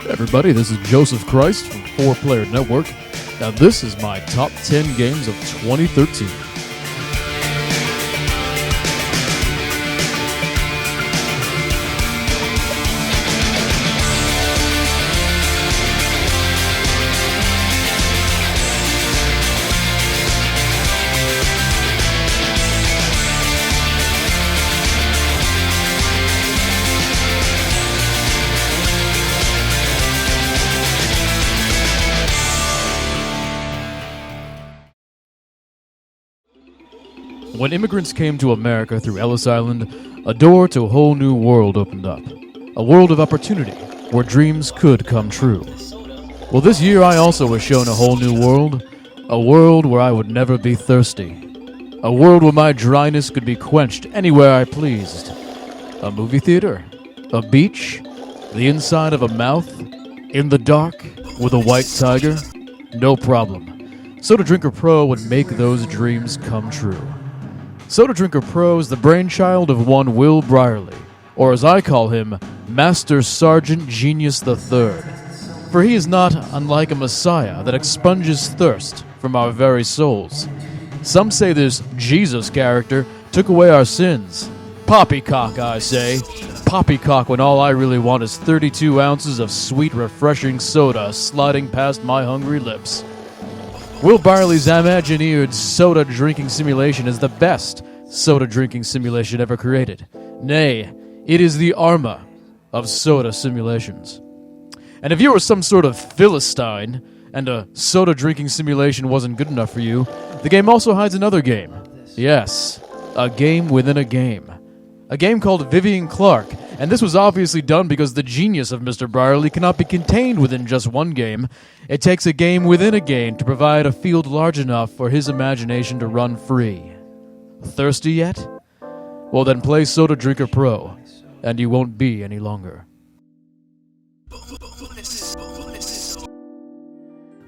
Everybody, this is Joseph Christ from 4Player Network. Now this is my top 10 games of 2013. When immigrants came to America through Ellis Island, a door to a whole new world opened up. A world of opportunity, where dreams could come true. Well, this year I also was shown a whole new world. A world where I would never be thirsty. A world where my dryness could be quenched anywhere I pleased. A movie theater? A beach? The inside of a mouth? In the dark? With a white tiger? No problem. Soda Drinker Pro would make those dreams come true. Soda Drinker Pro is the brainchild of one Will Brierly, or as I call him, Master Sergeant Genius III. For he is not unlike a messiah that expunges thirst from our very souls. Some say this Jesus character took away our sins. Poppycock, I say. Poppycock when all I really want is 32 ounces of sweet, refreshing soda sliding past my hungry lips. Will Brierly's Imagineered soda drinking simulation is the best soda drinking simulation ever created. Nay, it is the Arma of soda simulations. And if you were some sort of Philistine and a soda drinking simulation wasn't good enough for you, the game also hides another game. Yes, a game within a game. A game called Vivian Clark, and this was obviously done because the genius of Mr. Brierly cannot be contained within just one game. It takes a game within a game to provide a field large enough for his imagination to run free. Thirsty yet? Well then play Soda Drinker Pro, and you won't be any longer.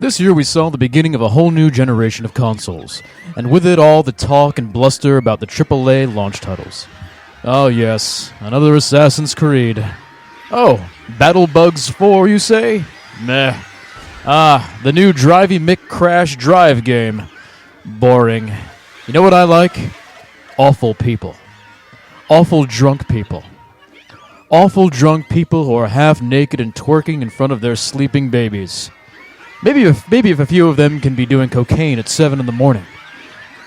This year we saw the beginning of a whole new generation of consoles, and with it all the talk and bluster about the AAA launch titles. Oh yes, another Assassin's Creed. Oh, Battle Bugs 4, you say? Meh. Ah, the new Drivey Mick Crash Drive game. Boring. You know what I like? Awful people. Awful drunk people. Awful drunk people who are half naked and twerking in front of their sleeping babies. Maybe if a few of them can be doing cocaine at 7 in the morning.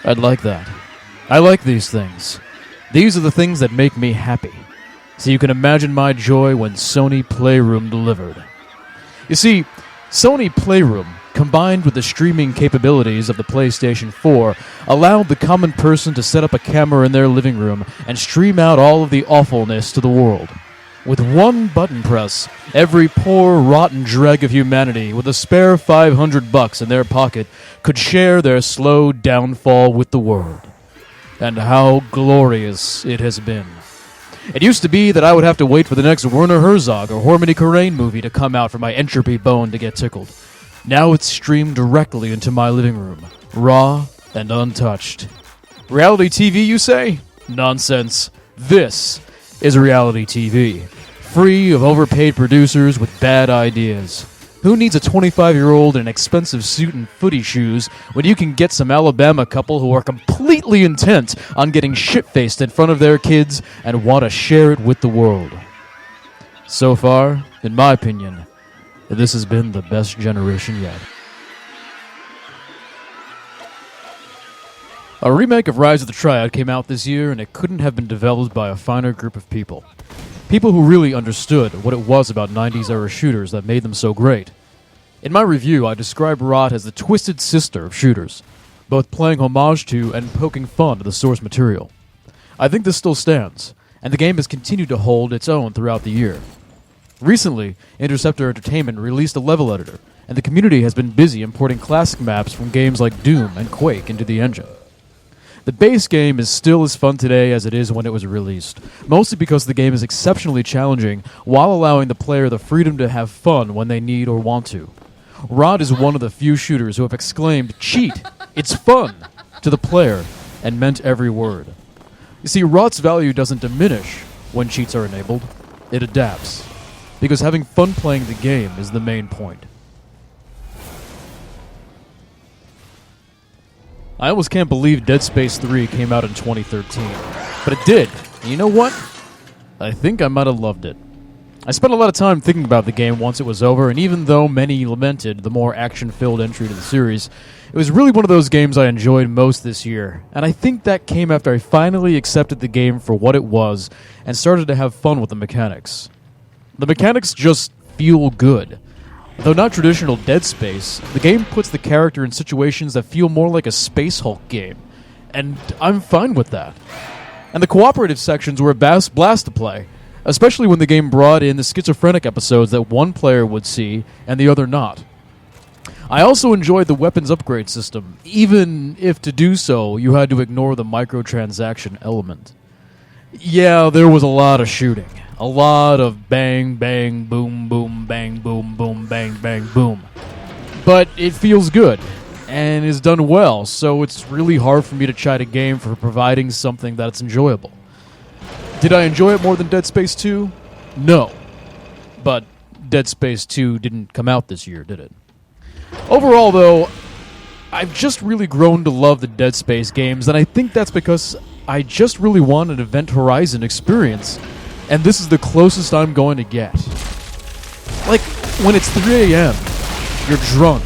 I'd like that. I like these things. These are the things that make me happy. So you can imagine my joy when Sony Playroom delivered. You see, Sony Playroom, combined with the streaming capabilities of the PlayStation 4, allowed the common person to set up a camera in their living room and stream out all of the awfulness to the world. With one button press, every poor, rotten dreg of humanity with a spare $500 in their pocket could share their slow downfall with the world. And how glorious it has been. It used to be that I would have to wait for the next Werner Herzog or Harmony Korine movie to come out for my entropy bone to get tickled. Now it's streamed directly into my living room, raw and untouched. Reality TV, you say? Nonsense. This is reality TV. Free of overpaid producers with bad ideas. Who needs a 25-year-old in an expensive suit and footy shoes when you can get some Alabama couple who are completely intent on getting shit-faced in front of their kids and want to share it with the world? So far, in my opinion, this has been the best generation yet. A remake of Rise of the Triad came out this year, and it couldn't have been developed by a finer group of people. People who really understood what it was about 90s-era shooters that made them so great. In my review, I describe ROT as the twisted sister of shooters, both playing homage to and poking fun at the source material. I think this still stands, and the game has continued to hold its own throughout the year. Recently, Interceptor Entertainment released a level editor, and the community has been busy importing classic maps from games like Doom and Quake into the engine. The base game is still as fun today as it is when it was released, mostly because the game is exceptionally challenging while allowing the player the freedom to have fun when they need or want to. Rod is one of the few shooters who have exclaimed, "Cheat! It's fun!" to the player, and meant every word. You see, Rod's value doesn't diminish when cheats are enabled. It adapts. because having fun playing the game is the main point. I almost can't believe Dead Space 3 came out in 2013, but it did. And you know what? I think I might have loved it. I spent a lot of time thinking about the game once it was over, and even though many lamented the more action-filled entry to the series, it was really one of those games I enjoyed most this year, and I think that came after I finally accepted the game for what it was and started to have fun with the mechanics. The mechanics just feel good. Though not traditional Dead Space, the game puts the character in situations that feel more like a Space Hulk game, and I'm fine with that. And the cooperative sections were a blast to play, especially when the game brought in the schizophrenic episodes that one player would see and the other not. I also enjoyed the weapons upgrade system, even if to do so you had to ignore the microtransaction element. Yeah, there was a lot of shooting. A lot of bang, bang, boom, boom, bang, boom, boom, bang, bang, boom. But it feels good, and is done well, so it's really hard for me to chide a game for providing something that's enjoyable. Did I enjoy it more than Dead Space 2? No. But Dead Space 2 didn't come out this year, did it? Overall, though, I've just really grown to love the Dead Space games, and I think that's because I just really want an Event Horizon experience, and this is the closest I'm going to get. Like, when it's 3 a.m., you're drunk,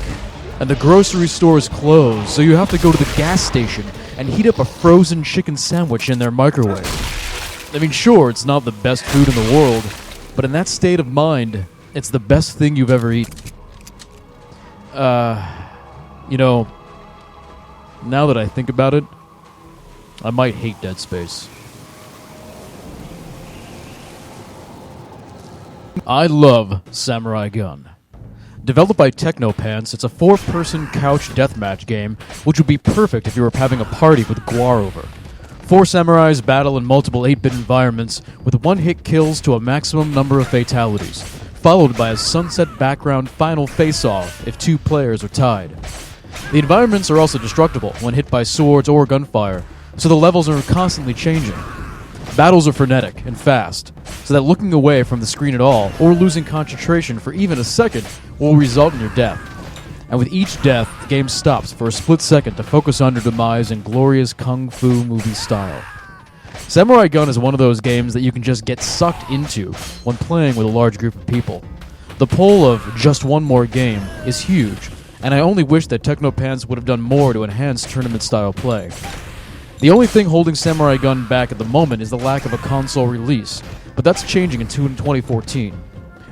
and the grocery store is closed, so you have to go to the gas station and heat up a frozen chicken sandwich in their microwave. I mean, sure, it's not the best food in the world, but in that state of mind, it's the best thing you've ever eaten. You know, now that I think about it, I might hate Dead Space. I love Samurai Gunn. Developed by Technopants, it's a 4-person couch deathmatch game, which would be perfect if you were having a party with Guar over. 4 samurais battle in multiple 8-bit environments with one-hit kills to a maximum number of fatalities, followed by a sunset background final face-off if 2 players are tied. The environments are also destructible when hit by swords or gunfire, so the levels are constantly changing. Battles are frenetic and fast, so that looking away from the screen at all or losing concentration for even a second will result in your death. And with each death, the game stops for a split second to focus on your demise in glorious kung fu movie style. Samurai Gunn is one of those games that you can just get sucked into when playing with a large group of people. The pull of just one more game is huge, and I only wish that Technopants would have done more to enhance tournament-style play. The only thing holding Samurai Gunn back at the moment is the lack of a console release, but that's changing in 2014.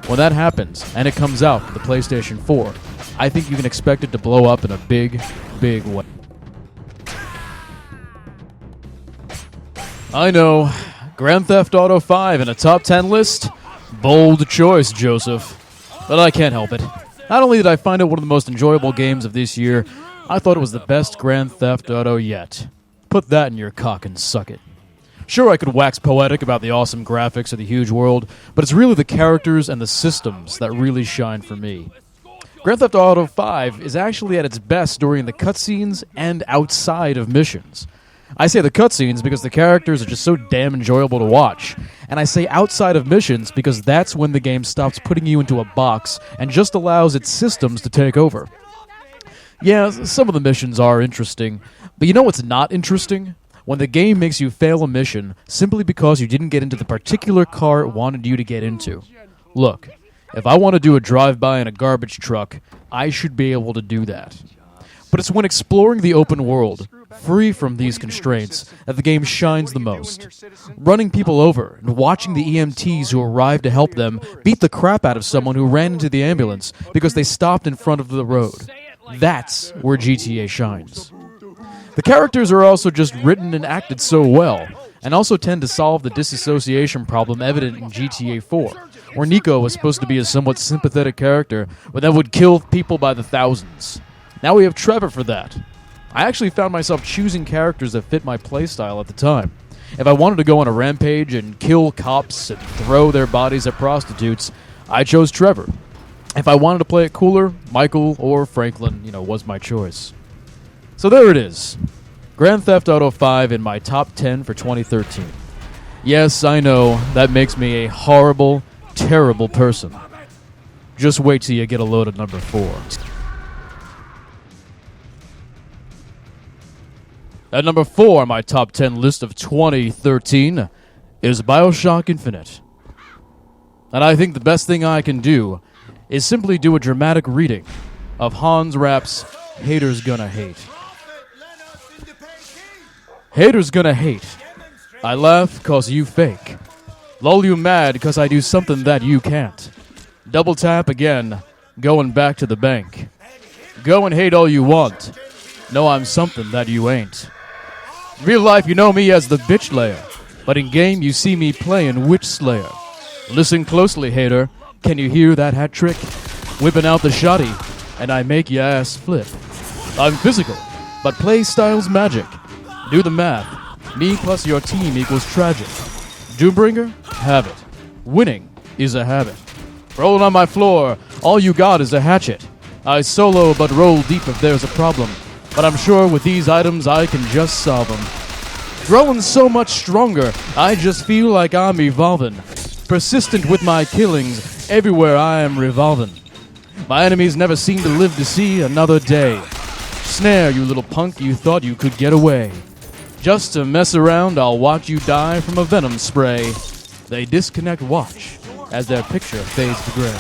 When that happens, and it comes out for the PlayStation 4, I think you can expect it to blow up in a big, big way. I know, Grand Theft Auto 5 in a top 10 list? Bold choice, Joseph. But I can't help it. Not only did I find it one of the most enjoyable games of this year, I thought it was the best Grand Theft Auto yet. Put that in your cock and suck it. Sure, I could wax poetic about the awesome graphics of the huge world, but it's really the characters and the systems that really shine for me. Grand Theft Auto 5 is actually at its best during the cutscenes and outside of missions. I say the cutscenes because the characters are just so damn enjoyable to watch, and I say outside of missions because that's when the game stops putting you into a box and just allows its systems to take over. Yeah, some of the missions are interesting, but you know what's not interesting? When the game makes you fail a mission simply because you didn't get into the particular car it wanted you to get into. Look, if I want to do a drive-by in a garbage truck, I should be able to do that. But it's when exploring the open world, free from these constraints, that the game shines the most. Running people over and watching the EMTs who arrived to help them beat the crap out of someone who ran into the ambulance because they stopped in front of the road. That's where GTA shines. The characters are also just written and acted so well, and also tend to solve the disassociation problem evident in GTA 4, where Nico was supposed to be a somewhat sympathetic character, but then would kill people by the thousands. Now we have Trevor for that. I actually found myself choosing characters that fit my playstyle at the time. If I wanted to go on a rampage and kill cops and throw their bodies at prostitutes, I chose Trevor. If I wanted to play it cooler, Michael or Franklin, was my choice. So there it is. Grand Theft Auto 5 in my top 10 for 2013. Yes, I know, that makes me a horrible, terrible person. Just wait till you get a load of number 4. At number 4 on my top 10 list of 2013 is Bioshock Infinite. And I think the best thing I can do is simply do a dramatic reading of Hans Rapp's Haters Gonna Hate. Haters gonna hate. I laugh 'cause you fake. Lol you mad 'cause I do something that you can't. Double tap again, going back to the bank. Go and hate all you want. No, I'm something that you ain't. Real life, you know me as the bitch layer, but in game, you see me playing Witch Slayer. Listen closely, hater. Can you hear that hat trick? Whipping out the shotty, and I make your ass flip. I'm physical, but play style's magic. Do the math. Me plus your team equals tragic. Doombringer? Have it. Winning is a habit. Rolling on my floor, all you got is a hatchet. I solo but roll deep if there's a problem. But I'm sure with these items I can just solve them. Growing so much stronger, I just feel like I'm evolving. Persistent with my killings, everywhere I am revolving. My enemies never seem to live to see another day. Snare, you little punk, you thought you could get away. Just to mess around, I'll watch you die from a venom spray. They disconnect watch as their picture fades to gray.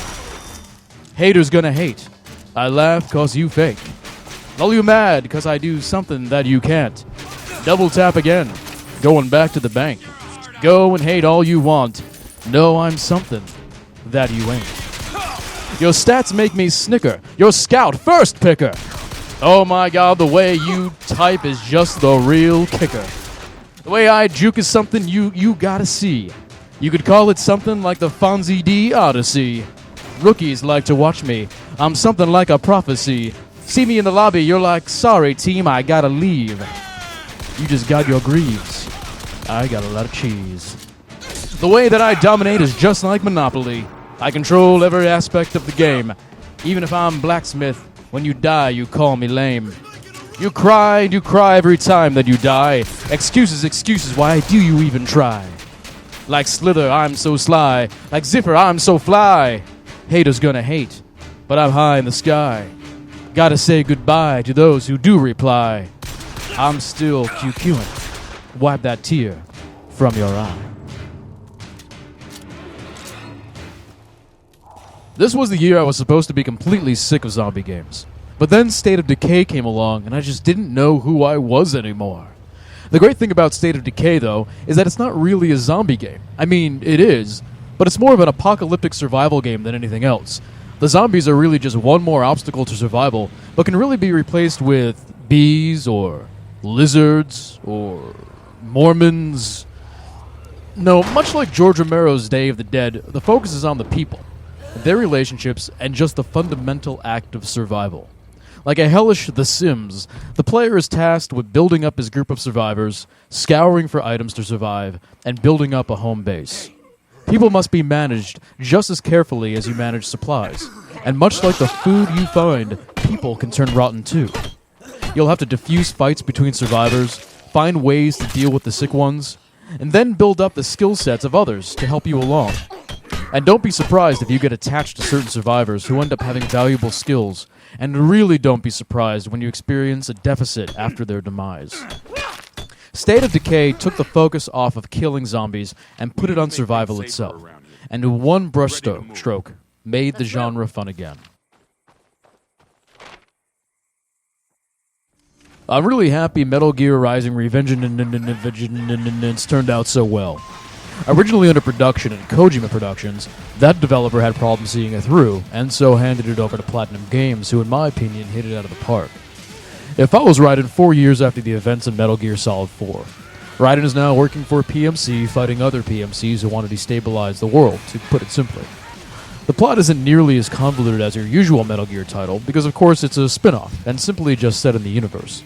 Haters gonna hate. I laugh 'cause you fake. Lol you mad 'cause I do something that you can't. Double tap again, going back to the bank. Go and hate all you want. No, I'm something that you ain't. Your stats make me snicker. Your scout first picker. Oh my god, the way you type is just the real kicker. The way I juke is something you gotta see. You could call it something like the Fonzie D Odyssey. Rookies like to watch me. I'm something like a prophecy. See me in the lobby, you're like, sorry team, I gotta leave. You just got your greaves. I got a lot of cheese. The way that I dominate is just like Monopoly. I control every aspect of the game. Even if I'm blacksmith, when you die, you call me lame. You cry every time that you die. Excuses, why do you even try? Like Slither, I'm so sly. Like Ziffer, I'm so fly. Haters gonna hate, but I'm high in the sky. Gotta say goodbye to those who do reply. I'm still QQing. Wipe that tear from your eye. This was the year I was supposed to be completely sick of zombie games. But then State of Decay came along, and I just didn't know who I was anymore. The great thing about State of Decay, though, is that it's not really a zombie game. I mean, it is, but it's more of an apocalyptic survival game than anything else. The zombies are really just one more obstacle to survival, but can really be replaced with bees, or lizards, or Mormons. No, much like George Romero's Day of the Dead, the focus is on the people, their relationships, and just the fundamental act of survival. Like a hellish The Sims, the player is tasked with building up his group of survivors, scouring for items to survive, and building up a home base. People must be managed just as carefully as you manage supplies, and much like the food you find, people can turn rotten too. You'll have to diffuse fights between survivors, find ways to deal with the sick ones, and then build up the skill sets of others to help you along. And don't be surprised if you get attached to certain survivors who end up having valuable skills, and really don't be surprised when you experience a deficit after their demise. State of Decay took the focus off of killing zombies and put it on survival itself, and in one brush stroke made the genre fun again. I'm really happy Metal Gear Rising Revengeance turned out so well. Originally under production in Kojima Productions, that developer had problems seeing it through, and so handed it over to Platinum Games, who in my opinion hit it out of the park. It follows Raiden 4 years after the events of Metal Gear Solid 4. Raiden is now working for a PMC, fighting other PMCs who want to destabilize the world, to put it simply. The plot isn't nearly as convoluted as your usual Metal Gear title, because of course it's a spin-off, and simply just set in the universe.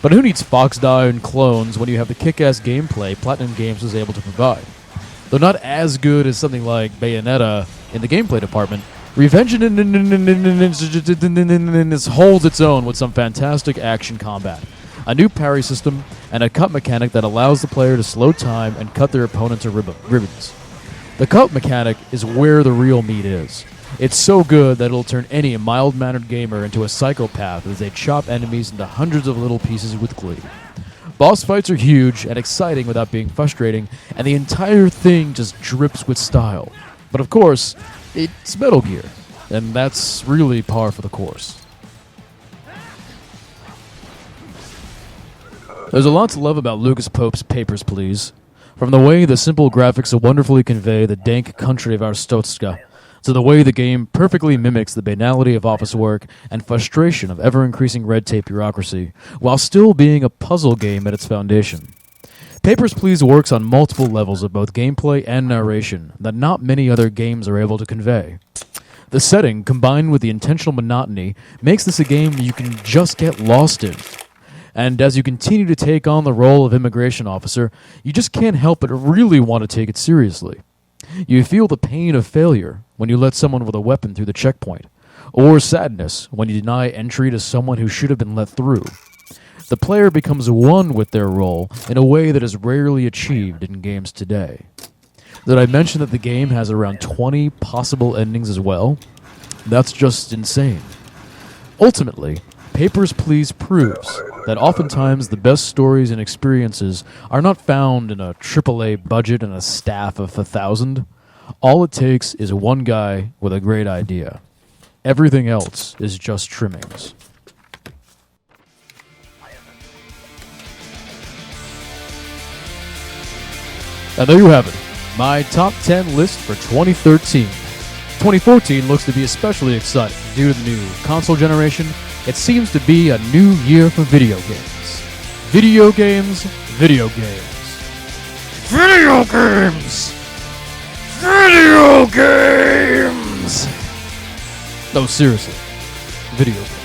But who needs Fox Die and clones when you have the kick-ass gameplay Platinum Games was able to provide? Though not as good as something like Bayonetta in the gameplay department, Revengeance holds its own with some fantastic action combat, a new parry system, and a cut mechanic that allows the player to slow time and cut their opponent to ribbons. The cut mechanic is where the real meat is. It's so good that it'll turn any mild-mannered gamer into a psychopath as they chop enemies into hundreds of little pieces with glee. Boss fights are huge and exciting without being frustrating, and the entire thing just drips with style. But of course, it's Metal Gear, and that's really par for the course. There's a lot to love about Lucas Pope's Papers, Please. From the way the simple graphics so wonderfully convey the dank country of Arstotzka, to the way the game perfectly mimics the banality of office work and frustration of ever-increasing red tape bureaucracy, while still being a puzzle game at its foundation. Papers, Please works on multiple levels of both gameplay and narration that not many other games are able to convey. The setting, combined with the intentional monotony, makes this a game you can just get lost in. And as you continue to take on the role of immigration officer, you just can't help but really want to take it seriously. You feel the pain of failure when you let someone with a weapon through the checkpoint, or sadness when you deny entry to someone who should have been let through. The player becomes one with their role in a way that is rarely achieved in games today. Did I mention that the game has around 20 possible endings as well? That's just insane. Ultimately, Papers, Please proves that oftentimes the best stories and experiences are not found in a AAA budget and a staff of 1,000. All it takes is one guy with a great idea. Everything else is just trimmings. And there you have it, my top 10 list for 2013. 2014 looks to be especially exciting due to the new console generation. It seems to be a new year for video games. Video games, video games. Video games! Video games! No, seriously. Video games.